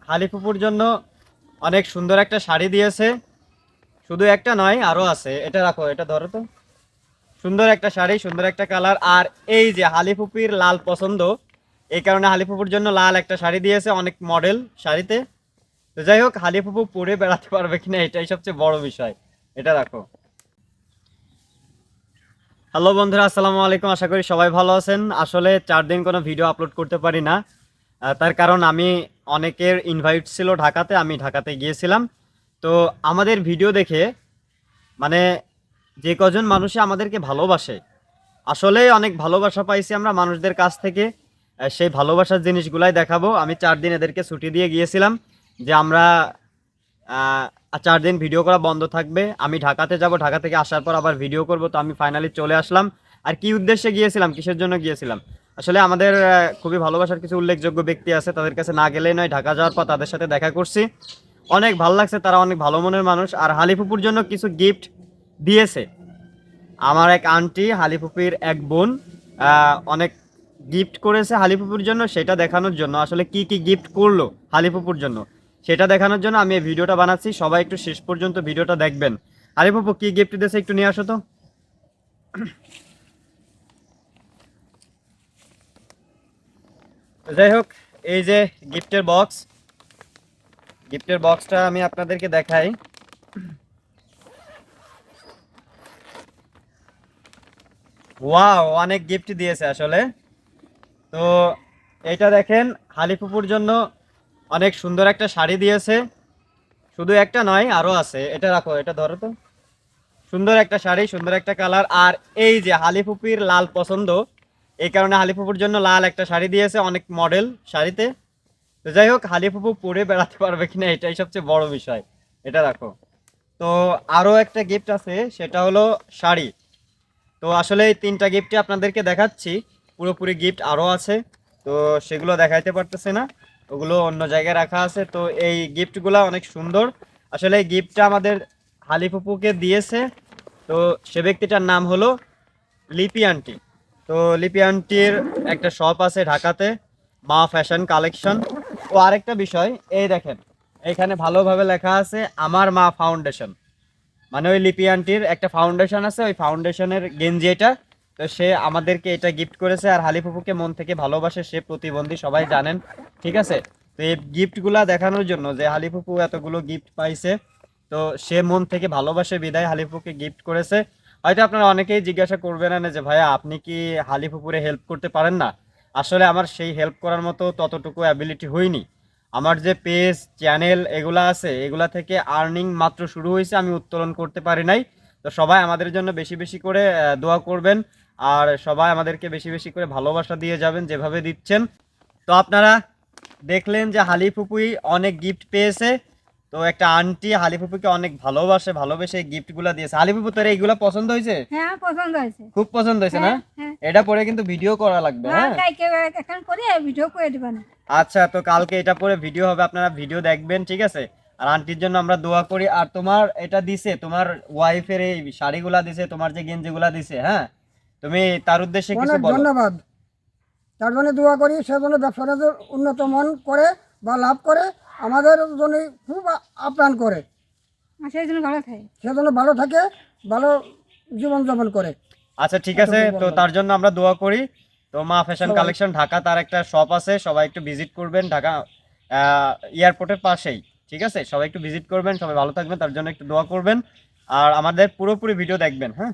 হালিফুপুর জন্য অনেক সুন্দর একটা শাড়ি দিয়েছে। শুধু একটা নয়, আরো আছে। এটা রাখো, এটা ধরো তো। সুন্দর একটা শাড়ি, সুন্দর একটা কালার। আর এই যে হালিফুপির লাল পছন্দ, এই কারণে হালিফুপুর জন্য লাল একটা শাড়ি দিয়েছে, অনেক মডেল শাড়িতে। তো যাই হোক, হালিফুপু পরে বেড়াতে পারবে কিনা এটাই সবচেয়ে বড় বিষয়। এটা রাখো। হ্যালো বন্ধুরা, আসসালামু আলাইকুম। আশা করি সবাই ভালো আছেন। আসলে 4 দিন কোনো ভিডিও আপলোড করতে পারি না। তার কারণ আমি অনেকের ইনভাইট ছিল ঢাকাতে, আমি ঢাকাতে গিয়েছিলাম। তো আমাদের ভিডিও দেখে মানে যে কজন মানুষে আমাদেরকে ভালোবাসে, আসলে অনেক ভালোবাসা পাইছি আমরা মানুষদের কাছ থেকে। সেই ভালোবাসার জিনিসগুলাই দেখাবো। আমি 4 দিন এদেরকে ছুটি দিয়ে গিয়েছিলাম যে আমরা 4 দিন ভিডিও করা বন্ধ থাকবে। আমি ঢাকাতে যাব, ঢাকা থেকে আসার পর আবার ভিডিও করব। তো আমি ফাইনালি চলে আসলাম। আর কি উদ্দেশ্যে গিয়েছিলাম, কিসের জন্য গিয়েছিলাম, আসলে আমাদের খুবই ভালোবাসার কিছু উল্লেখযোগ্য ব্যক্তি আছে, তাদের কাছে না গেলেই নয়। ঢাকা যাওয়ার পর তাদের সাথে দেখা করছি, অনেক ভালো লাগছে। তারা অনেক ভালো মনের মানুষ। আর হালিফুপুর জন্য কিছু গিফট দিয়েছে আমার এক আন্টি, হালিফুপির এক বোন। অনেক গিফট করেছে হালিফুপুর জন্য, সেটা দেখানোর জন্য। আসলে কি কি গিফট করলো হালিফুপুর জন্য সেটা দেখানোর জন্য আমি এই ভিডিওটা বানাচ্ছি। সবাই একটু শেষ পর্যন্ত ভিডিওটা দেখবেন। হালিফুপু কি গিফট দিয়েছে একটু নিয়ে আসো তো। তো যাই হোক, এই যে গিফটের বক্স, গিফটের বক্সটা আমি আপনাদেরকে দেখাই। ওয়াও, অনেক গিফট দিয়েছে আসলে। তো এইটা দেখেন, হালিফুপুর জন্য অনেক সুন্দর একটা শাড়ি দিয়েছে। শুধু একটা নয়, আরো আছে। এটা রাখো, এটা ধরো তো। সুন্দর একটা শাড়ি, সুন্দর একটা কালার। আর এই যে হালিফুপির লাল পছন্দ, এই কারণে হালিফুপুর জন্য লাল একটা শাড়ি দিয়েছে, অনেক মডেল শাড়িতে। তো যাই হোক, হালিফুপু পরে বেড়াতে পারবে কিনা এটাই সবচেয়ে বড় বিষয়। এটা রাখো। তো আরো একটা গিফট আছে, সেটা হলো শাড়ি। তো আসলে এই 3টা গিফটই আপনাদেরকে দেখাচ্ছি। পুরোপুরি গিফট আরো আছে, তো সেগুলো দেখাইতে পারতেছে না, ওগুলো অন্য জায়গায় রাখা আছে। তো এই গিফটগুলো অনেক সুন্দর। আসলে এই গিফটটা আমাদের হালিফুপুকে দিয়েছে। তো সে ব্যক্তিটার নাম হলো লিপি আন্টি। তো লিপি আন্টির একটা শপ আছে ঢাকাতে, মা ফ্যাশন কালেকশন। ও আরেকটা বিষয়, এই দেখেন, এখানে ভালোভাবে লেখা আছে আমার মা ফাউন্ডেশন। মানে ওই লিপি আন্টির একটা ফাউন্ডেশন আছে, ওই ফাউন্ডেশনের গেঞ্জি এটা। তো সে আমাদেরকে এটা গিফট করেছে। আর হালিফুপুকে মন থেকে ভালোবাসে, সে প্রতিবন্ধী, সবাই জানেন। ঠিক আছে। তো এই গিফটগুলা দেখানোর জন্য যে হালিফুপু এতগুলো গিফট পাইছে, তো সে মন থেকে ভালোবাসে বিদায় হালিফুপুকে গিফট করেছে। হয়তো আপনারা অনেকেই জিজ্ঞাসা করবেন না যে ভাইয়া আপনি কি হালিফুপুরে হেল্প করতে পারেন না। আসলে আমার সেই হেল্প করার মতো ততটুকু অ্যাবিলিটি হয়নি। আমার যে পেজ চ্যানেল এগুলা আছে, এগুলা থেকে আর্নিং মাত্র শুরু হয়েছে, আমি উত্তোলন করতে পারি নাই। তো সবাই আমাদের জন্য বেশি বেশি করে দোয়া করবেন। আর সবাই আমাদেরকে বেশি বেশি করে ভালোবাসা দিয়ে যাবেন যেভাবে দিচ্ছেন। তো আপনারা দেখলেন যে হালিফুপুই অনেক গিফট পেয়েছে। তো একটা আন্টি হালিফুপুকে অনেক ভালোবাসে, ভালোবেসে গিফটগুলো দিয়েছে। হালিফুপু, তোর এইগুলা পছন্দ হয়েছে? হ্যাঁ, পছন্দ হয়েছে। খুব পছন্দ হয়েছে না? হ্যাঁ, হ্যাঁ। এটা পরে কিন্তু ভিডিও করা লাগবে, হ্যাঁ, হ্যাঁ। কালকে এখন করে ভিডিও করে দিবেন। আচ্ছা, তো কালকে এটা পরে ভিডিও হবে, আপনারা ভিডিও দেখবেন, ঠিক আছে। আর আন্টির জন্য আমরা দোয়া করি। আর তোমার এটা দিছে, তোমার ওয়াইফের এই শাড়িগুলা দিছে, তোমার যে গেঞ্জিগুলা দিছে, হ্যাঁ, তুমি তার উদ্দেশ্যে কিছু অনেক বলো। ধন্যবাদ। তার জন্য দোয়া করি, সেজন্য ব্যবসাটা যে উন্নত মন করে বা লাভ করে, আমাদের জন্য খুব আপ্যায়ন করে, আর সেই জন্য ভালো থাকে। সেজন্য ভালো থাকে, ভালো জীবনযাপন করে। আচ্ছা ঠিক আছে, তো তার জন্য আমরা দোয়া করি। তো মা ফ্যাশন সবাই কালেকশন ঢাকা, তার একটা শপ আছে, সবাই একটু ভিজিট করবেন, ঢাকা এয়ারপোর্টের পাশেই। ঠিক আছে, সবাই একটু ভিজিট করবেন, সবাই ভালো থাকবেন, তার জন্য একটু দোয়া করবেন। আর আমাদের পুরোপুরি ভিডিও দেখবেন, হ্যাঁ।